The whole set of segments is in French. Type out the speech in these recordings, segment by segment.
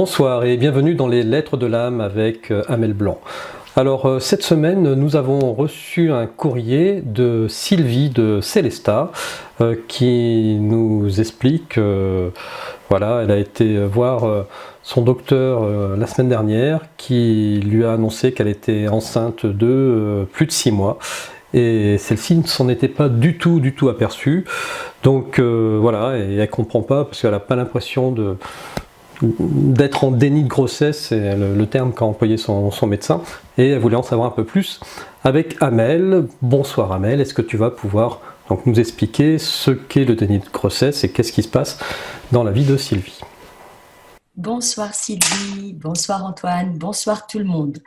Bonsoir et bienvenue dans les Lettres de l'âme avec Amel Blanc. Alors cette semaine nous avons reçu un courrier de Sylvie de Célestat qui nous explique voilà, elle a été voir son docteur la semaine dernière qui lui a annoncé qu'elle était enceinte de plus de 6 mois. Et celle-ci ne s'en était pas du tout aperçue. Donc voilà, et elle comprend pas parce qu'elle n'a pas l'impression d'être en déni de grossesse, c'est le terme qu'a employé son médecin, et elle voulait en savoir un peu plus avec Amel. Bonsoir Amel, est-ce que tu vas pouvoir donc nous expliquer ce qu'est le déni de grossesse et qu'est-ce qui se passe dans la vie de Sylvie? Bonsoir Sylvie, bonsoir Antoine, bonsoir tout le monde.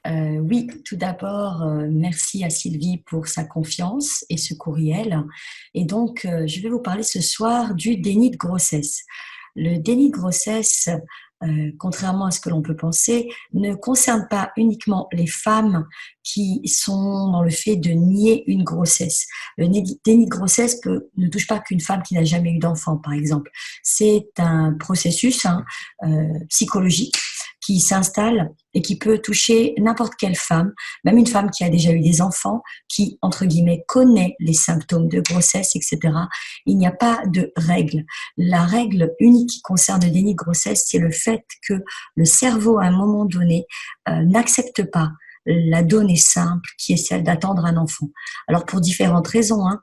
Oui, tout d'abord, merci à Sylvie pour sa confiance et ce courriel. Et donc, je vais vous parler ce soir du déni de grossesse. Le déni de grossesse, contrairement à ce que l'on peut penser, ne concerne pas uniquement les femmes qui sont dans le fait de nier une grossesse. Le déni de grossesse ne touche pas qu'une femme qui n'a jamais eu d'enfant, par exemple. C'est un processus psychologique qui s'installe et qui peut toucher n'importe quelle femme, même une femme qui a déjà eu des enfants, qui, entre guillemets, connaît les symptômes de grossesse, etc. Il n'y a pas de règle. La règle unique qui concerne le déni de grossesse, c'est le fait que le cerveau, à un moment donné, n'accepte pas la donnée simple qui est celle d'attendre un enfant. Alors, pour différentes raisons, hein,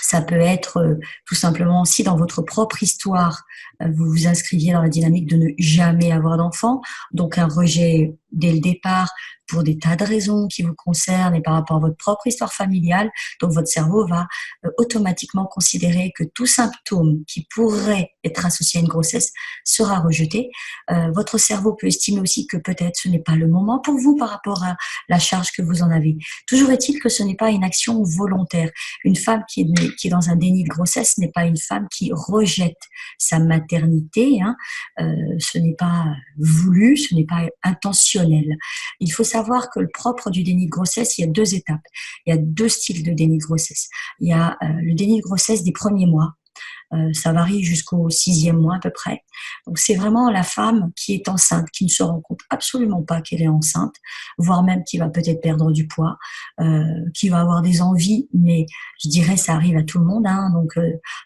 ça peut être tout simplement si dans votre propre histoire, vous vous inscriviez dans la dynamique de ne jamais avoir d'enfant, donc un rejet dès le départ pour des tas de raisons qui vous concernent et par rapport à votre propre histoire familiale. Donc votre cerveau va automatiquement considérer que tout symptôme qui pourrait être associé à une grossesse sera rejeté. Votre cerveau peut estimer aussi que peut-être ce n'est pas le moment pour vous par rapport à la charge que vous en avez. Toujours est-il que ce n'est pas une action volontaire. Une femme qui est dans un déni de grossesse n'est pas une femme qui rejette sa maternité. Hein. Ce n'est pas voulu, ce n'est pas intentionnel. Il faut savoir que le propre du déni de grossesse, il y a deux étapes. Il y a deux styles de déni de grossesse. Il y a le déni de grossesse des premiers mois. Ça varie jusqu'au 6e mois à peu près. Donc c'est vraiment la femme qui est enceinte, qui ne se rend compte absolument pas qu'elle est enceinte, voire même qui va peut-être perdre du poids, qui va avoir des envies, mais je dirais ça arrive à tout le monde, hein, donc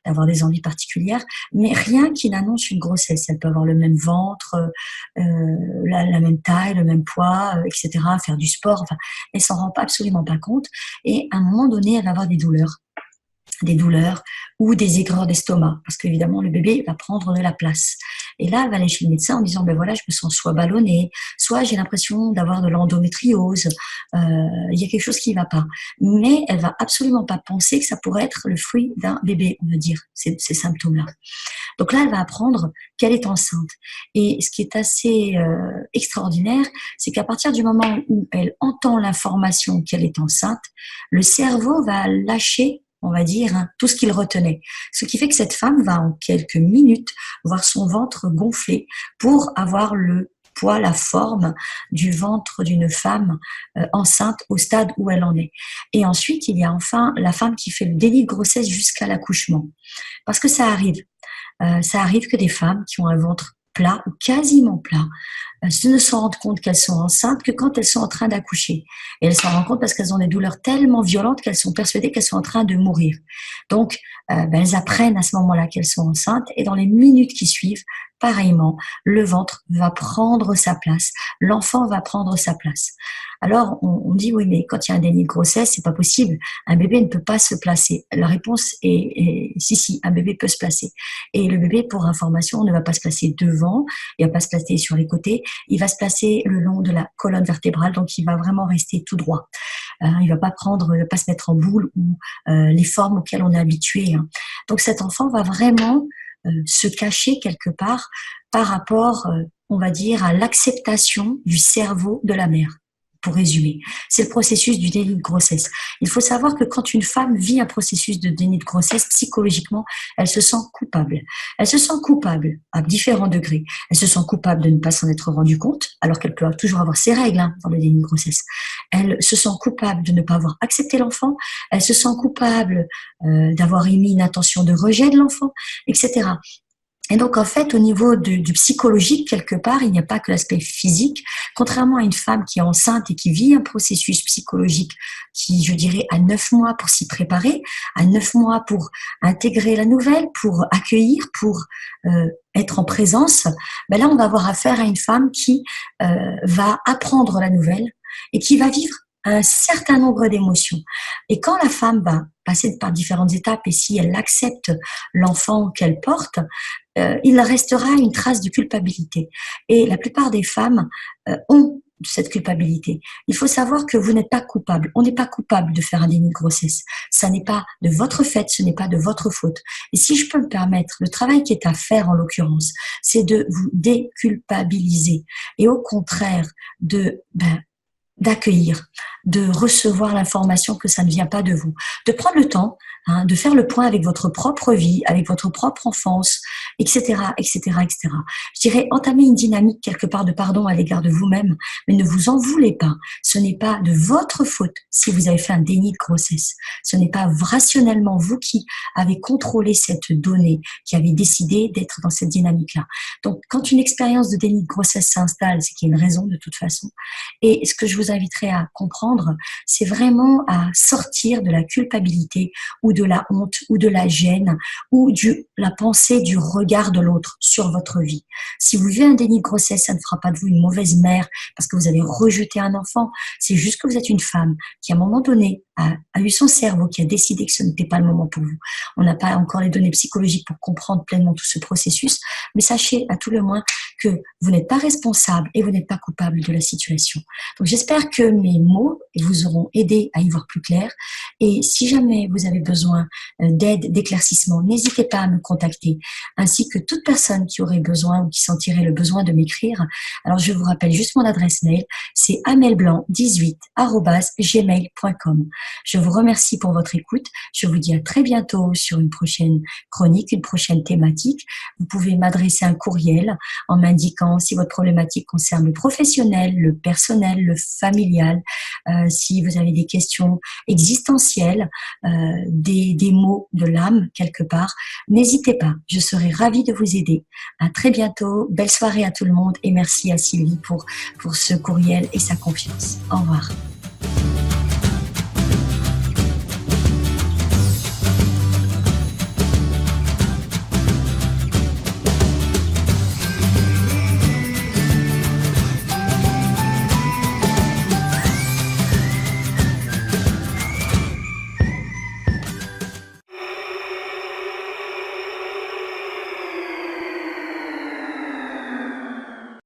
d'avoir des envies particulières, mais rien qui n'annonce une grossesse. Elle peut avoir le même ventre, la même taille, le même poids, etc., faire du sport, enfin, elle s'en rend absolument pas compte, et à un moment donné, elle va avoir des douleurs ou des aigreurs d'estomac, parce qu'évidemment, le bébé va prendre de la place. Et là, elle va aller chez le médecin en disant, ben voilà, je me sens soit ballonnée, soit j'ai l'impression d'avoir de l'endométriose, il y a quelque chose qui ne va pas. Mais elle va absolument pas penser que ça pourrait être le fruit d'un bébé, on va dire, ces symptômes-là. Donc là, elle va apprendre qu'elle est enceinte. Et ce qui est assez extraordinaire, c'est qu'à partir du moment où elle entend l'information qu'elle est enceinte, le cerveau va lâcher, on va dire, hein, tout ce qu'il retenait. Ce qui fait que cette femme va en quelques minutes voir son ventre gonfler pour avoir le poids, la forme du ventre d'une femme enceinte au stade où elle en est. Et ensuite, il y a enfin la femme qui fait le déni de grossesse jusqu'à l'accouchement. Parce que ça arrive que des femmes qui ont un ventre plat ou quasiment plat ne se rendent compte qu'elles sont enceintes que quand elles sont en train d'accoucher. Et elles s'en rendent compte parce qu'elles ont des douleurs tellement violentes qu'elles sont persuadées qu'elles sont en train de mourir. Donc, elles apprennent à ce moment-là qu'elles sont enceintes et dans les minutes qui suivent, pareillement, le ventre va prendre sa place, l'enfant va prendre sa place. Alors, on dit oui, mais quand il y a un déni de grossesse, c'est pas possible. Un bébé ne peut pas se placer. La réponse est si, un bébé peut se placer. Et le bébé, pour information, ne va pas se placer devant, il va pas se placer sur les côtés, il va se placer le long de la colonne vertébrale, donc il va vraiment rester tout droit. Il va pas se mettre en boule ou les formes auxquelles on est habitué. Hein. Donc cet enfant va vraiment se cacher quelque part par rapport, on va dire, à l'acceptation du cerveau de la mère. Pour résumer, c'est le processus du déni de grossesse. Il faut savoir que quand une femme vit un processus de déni de grossesse, psychologiquement, elle se sent coupable. Elle se sent coupable à différents degrés. Elle se sent coupable de ne pas s'en être rendue compte, alors qu'elle peut toujours avoir ses règles hein, dans le déni de grossesse. Elle se sent coupable de ne pas avoir accepté l'enfant. Elle se sent coupable d'avoir émis une intention de rejet de l'enfant, etc. Et donc, en fait, au niveau du psychologique, quelque part, il n'y a pas que l'aspect physique. Contrairement à une femme qui est enceinte et qui vit un processus psychologique qui, je dirais, a 9 mois pour s'y préparer, à 9 mois pour intégrer la nouvelle, pour accueillir, pour être en présence, ben là, on va avoir affaire à une femme qui va apprendre la nouvelle et qui va vivre un certain nombre d'émotions. Et quand la femme va passer par différentes étapes et si elle accepte l'enfant qu'elle porte, il restera une trace de culpabilité. Et la plupart des femmes ont cette culpabilité. Il faut savoir que vous n'êtes pas coupable. On n'est pas coupable de faire un déni de grossesse. Ça n'est pas de votre fait, ce n'est pas de votre faute. Et si je peux me permettre, le travail qui est à faire en l'occurrence, c'est de vous déculpabiliser et au contraire d'accueillir, de recevoir l'information que ça ne vient pas de vous, de prendre le temps de faire le point avec votre propre vie, avec votre propre enfance, etc., etc., etc. Je dirais entamer une dynamique quelque part de pardon à l'égard de vous-même, mais ne vous en voulez pas. Ce n'est pas de votre faute si vous avez fait un déni de grossesse. Ce n'est pas rationnellement vous qui avez contrôlé cette donnée, qui avez décidé d'être dans cette dynamique-là. Donc, quand une expérience de déni de grossesse s'installe, c'est qu'il y a une raison de toute façon. Et ce que je vous inviterai à comprendre, c'est vraiment à sortir de la culpabilité ou de la honte ou de la gêne ou la pensée du regard de l'autre sur votre vie. Si vous vivez un déni de grossesse, ça ne fera pas de vous une mauvaise mère parce que vous avez rejeté un enfant. C'est juste que vous êtes une femme qui, à un moment donné, a eu son cerveau qui a décidé que ce n'était pas le moment pour vous. On n'a pas encore les données psychologiques pour comprendre pleinement tout ce processus, mais sachez à tout le moins que vous n'êtes pas responsable et vous n'êtes pas coupable de la situation. Donc j'espère que mes mots vous auront aidé à y voir plus clair. Et si jamais vous avez besoin d'aide, d'éclaircissement, n'hésitez pas à me contacter, ainsi que toute personne qui aurait besoin ou qui sentirait le besoin de m'écrire. Alors je vous rappelle juste mon adresse mail, c'est amelblanc18@gmail.com. Je vous remercie pour votre écoute. Je vous dis à très bientôt sur une prochaine chronique, une prochaine thématique. Vous pouvez m'adresser un courriel en m'indiquant si votre problématique concerne le professionnel, le personnel, le familial, si vous avez des questions existentielles, des mots de l'âme quelque part. N'hésitez pas, je serai ravie de vous aider. À très bientôt, belle soirée à tout le monde et merci à Sylvie pour ce courriel et sa confiance. Au revoir.